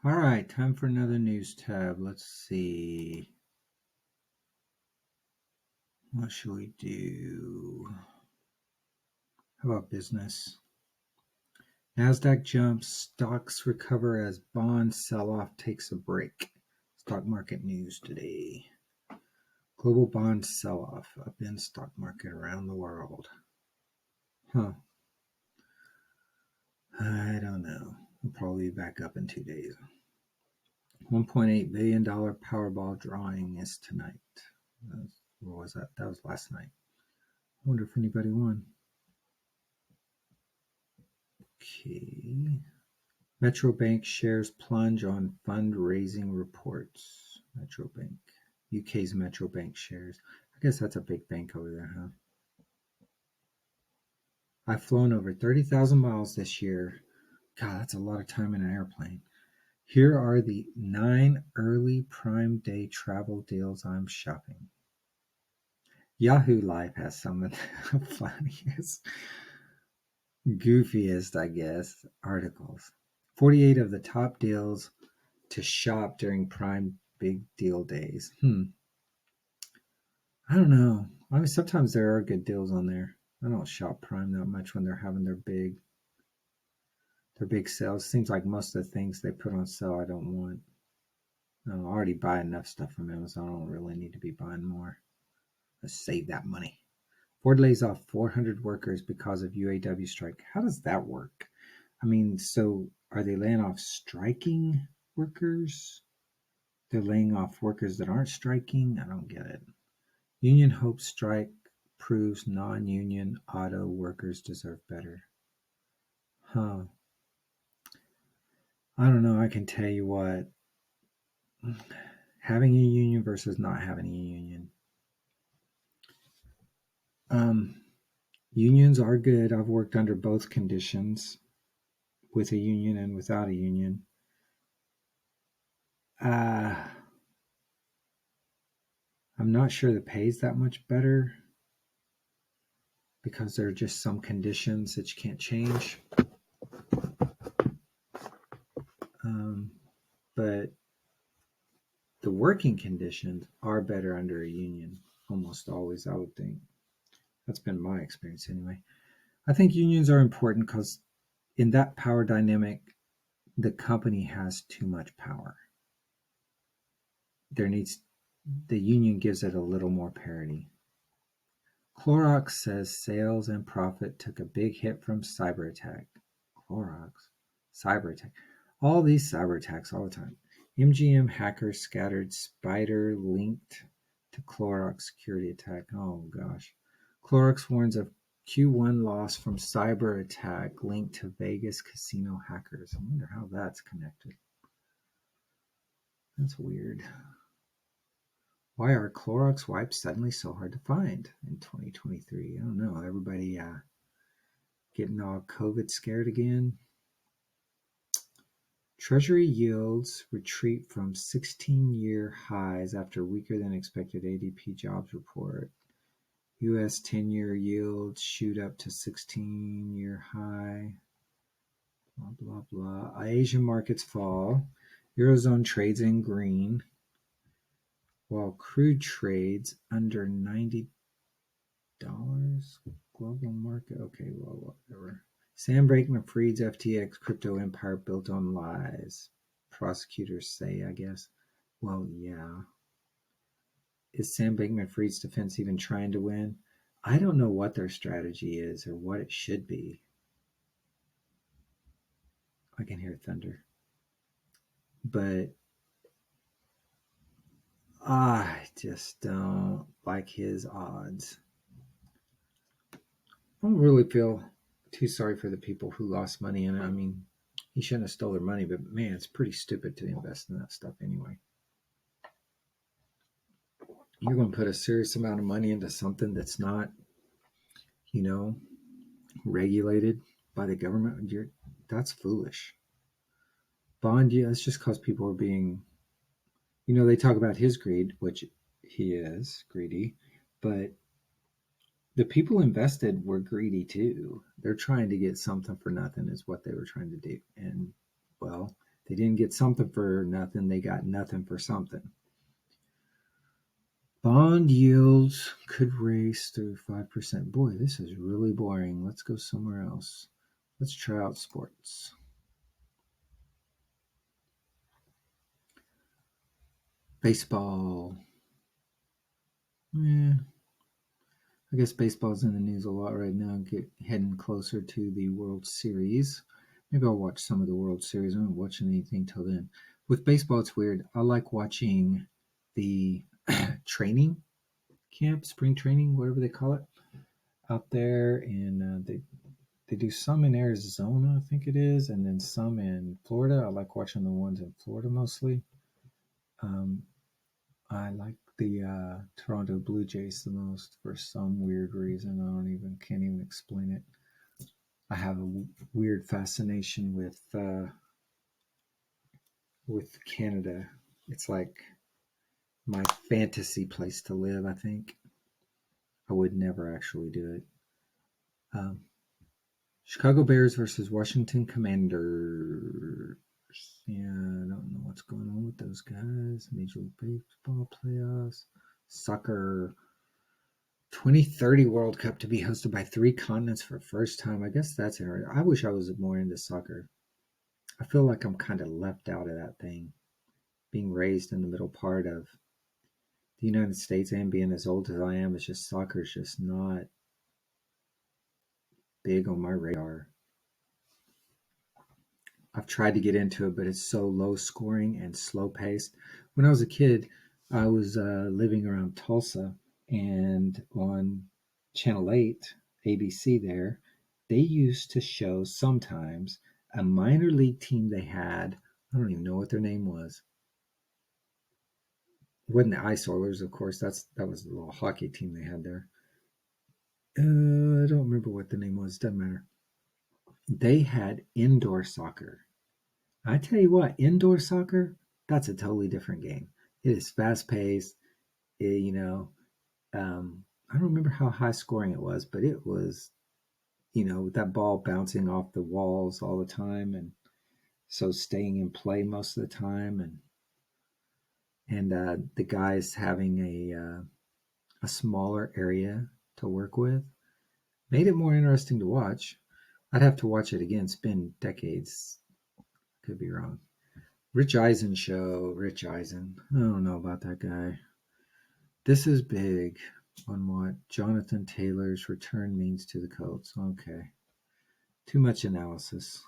All right, time for another news tab. Let's see. What should we do? How about business? NASDAQ jumps, stocks recover as bond sell off takes a break. Stock market news today. Global bond sell off up in stock market around the world. Huh. I don't know. We'll probably be back up in 2 days. $1.8 billion Powerball drawing is tonight. What was that? That was last night. I wonder if anybody won. Okay. Metro Bank shares plunge on fundraising reports. Metro Bank. UK's Metro Bank shares. I guess that's a big bank over there, huh? I've flown over 30,000 miles this year. God, that's a lot of time in an airplane. Here are the 9 early Prime Day travel deals I'm shopping. Yahoo Life has some of the funniest, goofiest, I guess, articles. 48 of the top deals to shop during Prime Big Deal Days. I don't know. I mean, sometimes there are good deals on there. I don't shop Prime that much when they're having their big sales. Seems like most of the things they put on sale I don't want. I already buy enough stuff from Amazon. I don't really need to be buying more. Let's save that money. Ford lays off 400 workers because of UAW strike. How does that work? I mean, so are they laying off striking workers? They're laying off workers that aren't striking? I don't get it. Union hopes strike proves non-union auto workers deserve better. Huh. I don't know. I can tell you what. Having a union versus not having a union. Um, Unions are good. I've worked under both conditions, with a union and without a union. Uh, I'm not sure the pay is that much better because there are just some conditions that you can't change. Um, but the working conditions are better under a union, almost always, I would think. That's been my experience anyway. I think unions are important because in that power dynamic, the company has too much power. There needs the union gives it a little more parity. Clorox says sales and profit took a big hit from cyber attack. Clorox, cyber attack. All these cyber attacks all the time. MGM hackers scattered spider linked to Clorox security attack. Oh gosh. Clorox warns of Q1 loss from cyber attack linked to Vegas casino hackers. I wonder how that's connected. That's weird. Why are Clorox wipes suddenly so hard to find in 2023? I don't know. Everybody getting all COVID scared again. Treasury yields retreat from 16-year highs after weaker than expected ADP jobs report. U.S. 10-year yields shoot up to 16-year high. Blah, blah, blah. Asian markets fall. Eurozone trades in green, while crude trades under $90. Global market. Okay, well, whatever. Sam Bankman-Fried's FTX crypto empire built on lies. Prosecutors say, I guess. Well, yeah. Is Sam Bankman-Fried's defense even trying to win? I don't know what their strategy is or what it should be. I can hear thunder. But I just don't like his odds. I don't really feel too sorry for the people who lost money in it. I mean, he shouldn't have stole their money, but man, it's pretty stupid to invest in that stuff anyway. You're going to put a serious amount of money into something that's not, you know, regulated by the government. That's foolish. Bond, yeah, it's just because people are being, they talk about his greed, which he is greedy, but the people invested were greedy too. They're trying to get something for nothing, is what they were trying to do. And, well, They didn't get something for nothing. They got nothing for something. Bond yields could race through 5%. Boy, this is really boring. Let's go somewhere else. Let's try out sports. Baseball. Yeah, I guess baseball's in the news a lot right now. Heading closer to the World Series. Maybe I'll watch some of the World Series. I'm not watching anything till then. With baseball, it's weird. I like watching the training camp, spring training, whatever they call it, out there, and they do some in Arizona, I think it is, and then some in Florida. I like watching the ones in Florida mostly. Um, I like the Toronto Blue Jays the most for some weird reason. Can't even explain it. I have a weird fascination with Canada. It's like my fantasy place to live. I think I would never actually do it. Um, Chicago Bears versus Washington Commanders. Yeah, I don't know what's going on with those guys. Major League Baseball playoffs, soccer. 2030 World Cup to be hosted by 3 continents for the first time. I guess that's interesting. I wish I was more into soccer. I feel like I'm kind of left out of that thing. Being raised in the middle part of the United States and being as old as I am, it's just soccer is just not big on my radar. I've tried to get into it, but it's so low scoring and slow paced. When I was a kid, I was living around Tulsa, and on Channel 8, ABC there, they used to show sometimes a minor league team they had. I don't even know what their name was. It wasn't the Ice Oilers, of course. That was the little hockey team they had there. I don't remember what the name was. Doesn't matter. They had indoor soccer. I tell you what, indoor soccer, that's a totally different game. It is fast paced. You know, I don't remember how high scoring it was, but it was, with that ball bouncing off the walls all the time, and so staying in play most of the time, and the guys having a smaller area to work with made it more interesting to watch. I'd have to watch it again. It's been decades. Could be wrong. Rich Eisen show. Rich Eisen. I don't know about that guy. This is big on what Jonathan Taylor's return means to the Colts. Okay. Too much analysis.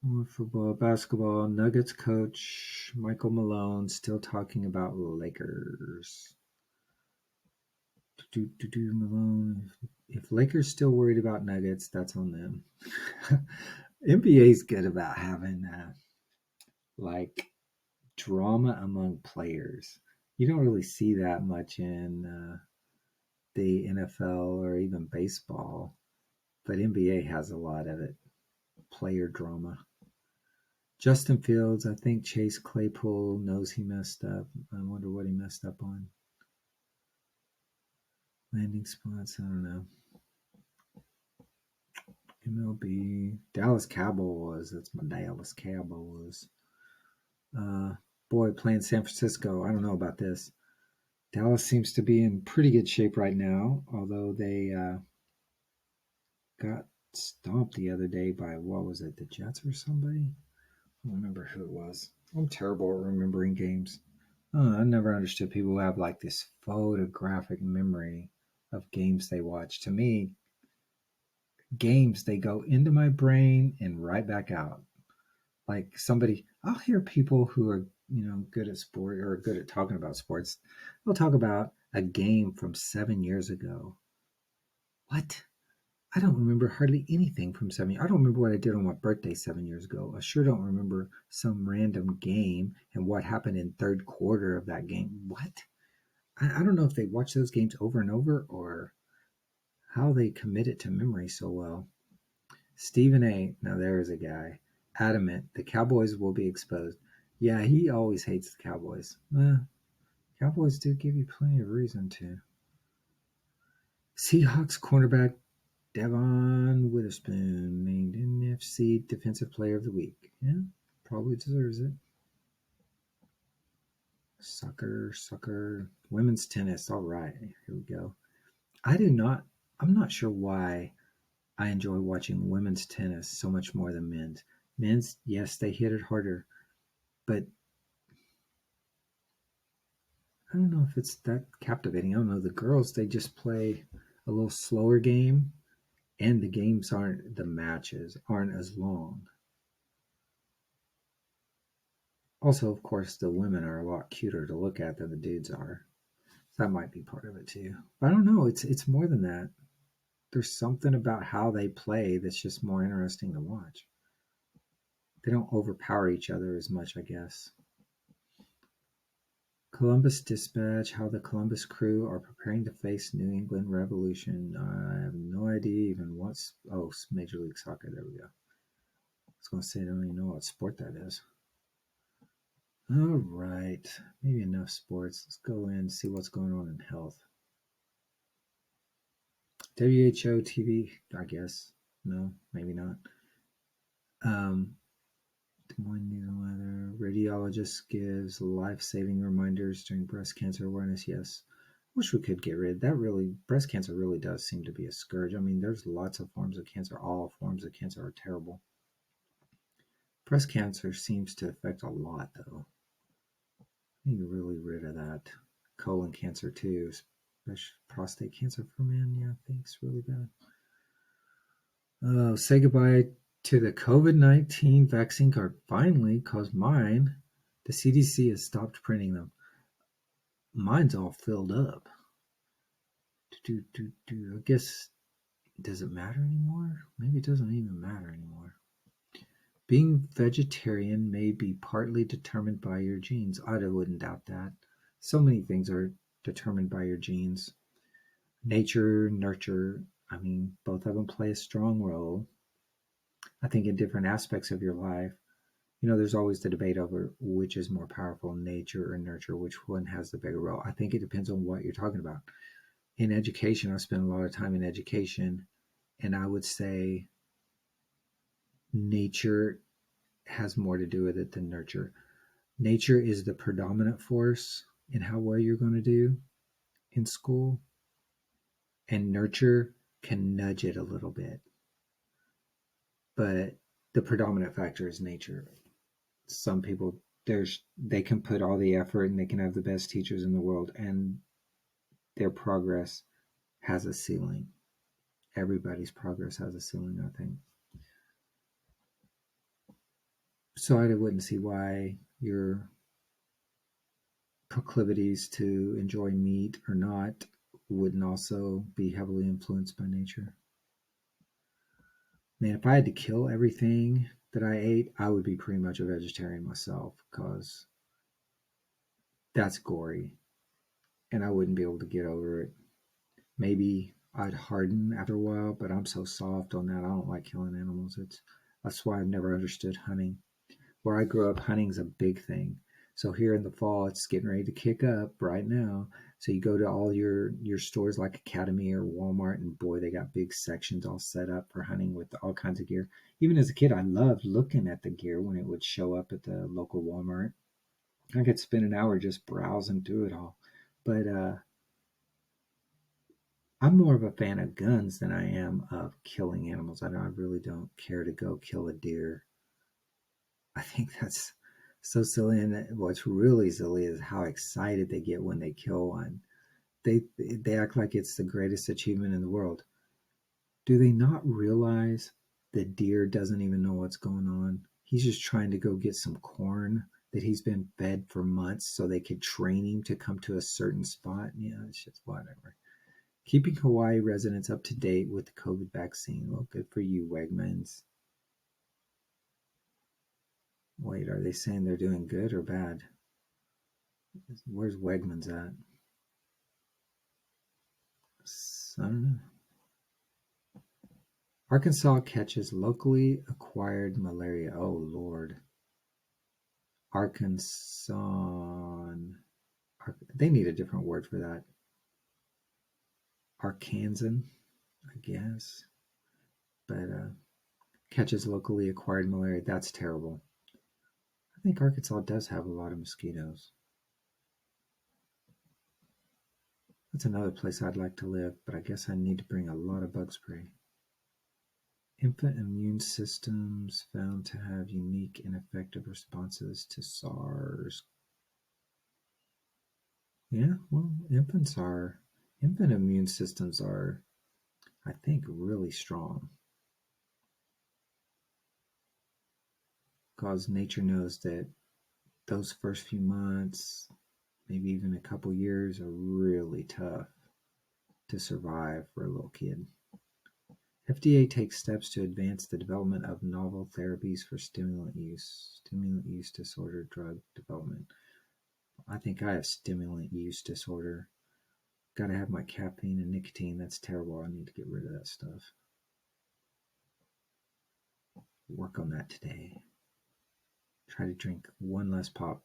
More football, basketball. Nuggets coach Michael Malone still talking about Lakers. Malone. If Lakers still worried about Nuggets, that's on them. NBA's good about having like drama among players. You don't really see that much in the NFL or even baseball, but NBA has a lot of it. Player drama. Justin Fields, I think Chase Claypool knows he messed up. I wonder what he messed up on. Landing spots, I don't know. MLB, Dallas Cowboys. That's my Dallas Cowboys. Boy, playing San Francisco. I don't know about this. Dallas seems to be in pretty good shape right now, although they got stomped the other day by, what was it, the Jets or somebody? I don't remember who it was. I'm terrible at remembering games. I never understood people who have like this photographic memory of games they watch. To me, games, they go into my brain and right back out. Like I'll hear people who are, good at sport or good at talking about sports. They'll talk about a game from 7 years ago. What? I don't remember hardly anything from 7 years. I don't remember what I did on my birthday 7 years ago. I sure don't remember some random game and what happened in third quarter of that game. What? I don't know if they watch those games over and over or how they commit it to memory so well. Stephen A. Now there's a guy. Adamant. The Cowboys will be exposed. Yeah, he always hates the Cowboys. Cowboys do give you plenty of reason to. Seahawks cornerback Devon Witherspoon named NFC Defensive Player of the Week. Yeah, probably deserves it. Soccer. Women's tennis. All right, here we go. I'm not sure why I enjoy watching women's tennis so much more than men's. Men's, yes, they hit it harder, but I don't know if it's that captivating. I don't know. The girls, they just play a little slower game, and the matches aren't as long. Also, of course, the women are a lot cuter to look at than the dudes are. So that might be part of it too. But I don't know. It's more than that. There's something about how they play that's just more interesting to watch. They don't overpower each other as much, I guess. Columbus Dispatch, how the Columbus crew are preparing to face New England Revolution. I have no idea even what's... Oh, Major League Soccer. There we go. I was going to say I don't even know what sport that is. All right. Maybe enough sports. Let's go in and see what's going on in health. WHO TV, I guess. No, maybe not. Des Moines News and Weather. Radiologist gives life-saving reminders during breast cancer awareness. Yes. Wish we could get rid. That really, breast cancer really does seem to be a scourge. I mean, there's lots of forms of cancer. All forms of cancer are terrible. Breast cancer seems to affect a lot, though. I need to really rid of that. Colon cancer, too. Especially prostate cancer for men. Yeah, I think it's really bad. Say goodbye to the COVID-19 vaccine card. Finally, because mine, the CDC has stopped printing them. Mine's all filled up. I guess, does it matter anymore? Maybe it doesn't even matter anymore. Being vegetarian may be partly determined by your genes. I wouldn't doubt that. So many things are determined by your genes. Nature, nurture, I mean, both of them play a strong role. I think in different aspects of your life. There's always the debate over which is more powerful, nature or nurture, which one has the bigger role. I think it depends on what you're talking about. In education, I spend a lot of time in education, and I would say nature has more to do with it than nurture. Nature is the predominant force in how well you're going to do in school, and nurture can nudge it a little bit. But the predominant factor is nature. Some people, they can put all the effort and they can have the best teachers in the world, and their progress has a ceiling. Everybody's progress has a ceiling, I think. So I wouldn't see why your proclivities to enjoy meat or not wouldn't also be heavily influenced by nature. Man, if I had to kill everything that I ate, I would be pretty much a vegetarian myself, because that's gory and I wouldn't be able to get over it. Maybe I'd harden after a while, but I'm so soft on that. I don't like killing animals. That's why I've never understood hunting. Where I grew up, hunting's a big thing. So here in the fall, it's getting ready to kick up right now. So you go to all your stores like Academy or Walmart, and boy, they got big sections all set up for hunting with all kinds of gear. Even as a kid, I loved looking at the gear when it would show up at the local Walmart. I could spend an hour just browsing through it all. But I'm more of a fan of guns than I am of killing animals. I really don't care to go kill a deer. I think that's so silly. And what's really silly is how excited they get when they kill one. They act like it's the greatest achievement in the world. Do they not realize the deer doesn't even know what's going on? He's just trying to go get some corn that he's been fed for months so they could train him to come to a certain spot. Yeah, it's just whatever. Keeping Hawaii residents up to date with the COVID vaccine. Well, good for you, Wegmans. Wait, are they saying they're doing good or bad? Where's Wegmans at? I don't know. Arkansas catches locally acquired malaria. Oh, Lord. Arkansas. They need a different word for that. Arkansan, I guess. but catches locally acquired malaria. That's terrible. I think Arkansas does have a lot of mosquitoes. That's another place I'd like to live, but I guess I need to bring a lot of bug spray. Infant immune systems found to have unique and effective responses to SARS. Yeah, well, infant immune systems are, I think, really strong. Because nature knows that those first few months, maybe even a couple years, are really tough to survive for a little kid. FDA takes steps to advance the development of novel therapies for stimulant use disorder drug development. I think I have stimulant use disorder. Got to have my caffeine and nicotine. That's terrible. I need to get rid of that stuff. Work on that today. Try to drink one less pop.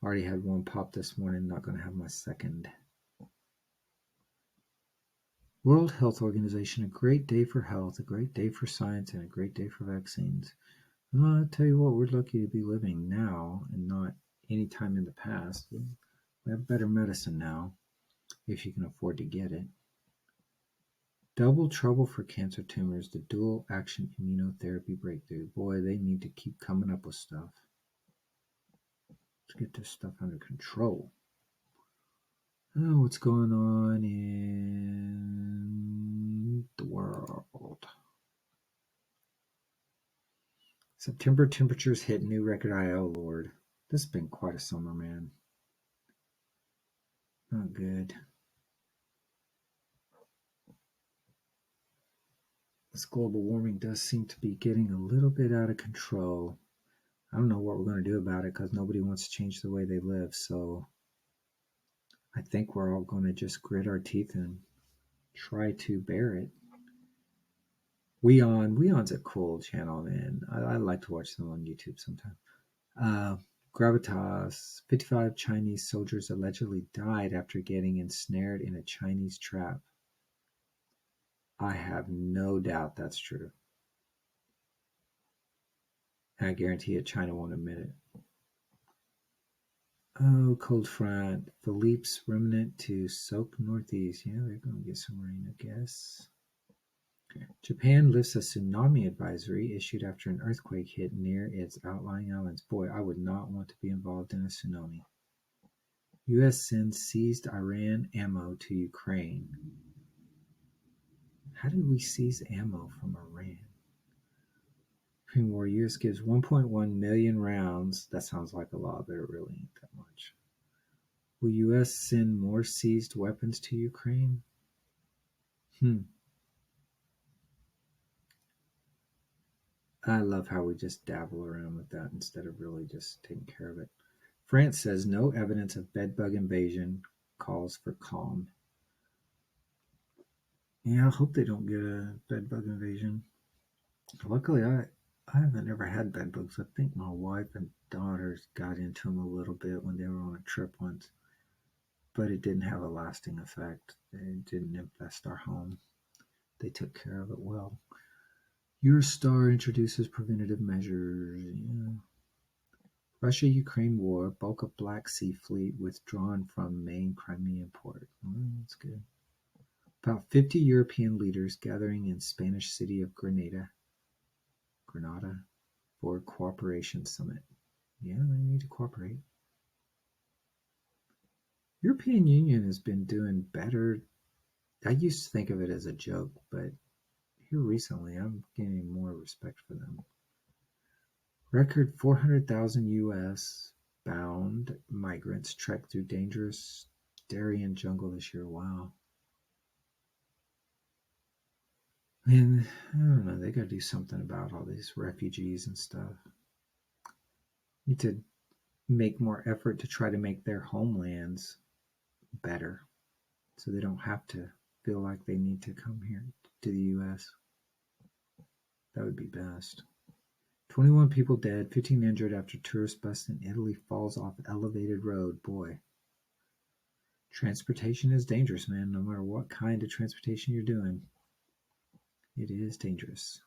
Already had one pop this morning. Not going to have my second. World Health Organization, a great day for health, a great day for science, and a great day for vaccines. Well, I'll tell you what, we're lucky to be living now and not any time in the past. We have better medicine now, if you can afford to get it. Double trouble for cancer tumors, the dual action immunotherapy breakthrough. Boy, they need to keep coming up with stuff. Let's get this stuff under control. Oh, what's going on in the world? September temperatures hit new record high. Oh, Lord. This has been quite a summer, man. Not good. This global warming does seem to be getting a little bit out of control. I don't know what we're going to do about it because nobody wants to change the way they live. So I think we're all going to just grit our teeth and try to bear it. Weon's a cool channel, man. I like to watch them on YouTube sometimes. Gravitas, 55 Chinese soldiers allegedly died after getting ensnared in a Chinese trap. I have no doubt that's true. And I guarantee you China won't admit it. Oh, cold front. Philippe's remnant to soak northeast. Yeah, they're going to get some rain, I guess. Japan lifts a tsunami advisory issued after an earthquake hit near its outlying islands. Boy, I would not want to be involved in a tsunami. U.S. sends seized Iran ammo to Ukraine. How did we seize ammo from Iran? Ukraine war, U.S. gives 1.1 million rounds. That sounds like a lot, but it really ain't that much. Will U.S. send more seized weapons to Ukraine? I love how we just dabble around with that instead of really just taking care of it. France says no evidence of bedbug invasion, calls for calm. Yeah, I hope they don't get a bedbug invasion. Luckily, I haven't ever had bedbugs. I think my wife and daughters got into them a little bit when they were on a trip once, but it didn't have a lasting effect. It didn't infest our home. They took care of it well. Eurostar introduces preventative measures. Yeah. Russia-Ukraine war, bulk of Black Sea fleet withdrawn from main Crimean port. That's good. About 50 European leaders gathering in Spanish city of Granada for cooperation summit. Yeah, they need to cooperate. European Union has been doing better. I used to think of it as a joke, but here recently I'm gaining more respect for them. Record 400,000 U.S. bound migrants trekked through dangerous Darien jungle this year. Wow. And I don't know, they got to do something about all these refugees and stuff. Need to make more effort to try to make their homelands better so they don't have to feel like they need to come here to the U.S. That would be best. 21 people dead, 15 injured after tourist bus in Italy falls off elevated road. Boy. Transportation is dangerous, man, no matter what kind of transportation you're doing. It is dangerous.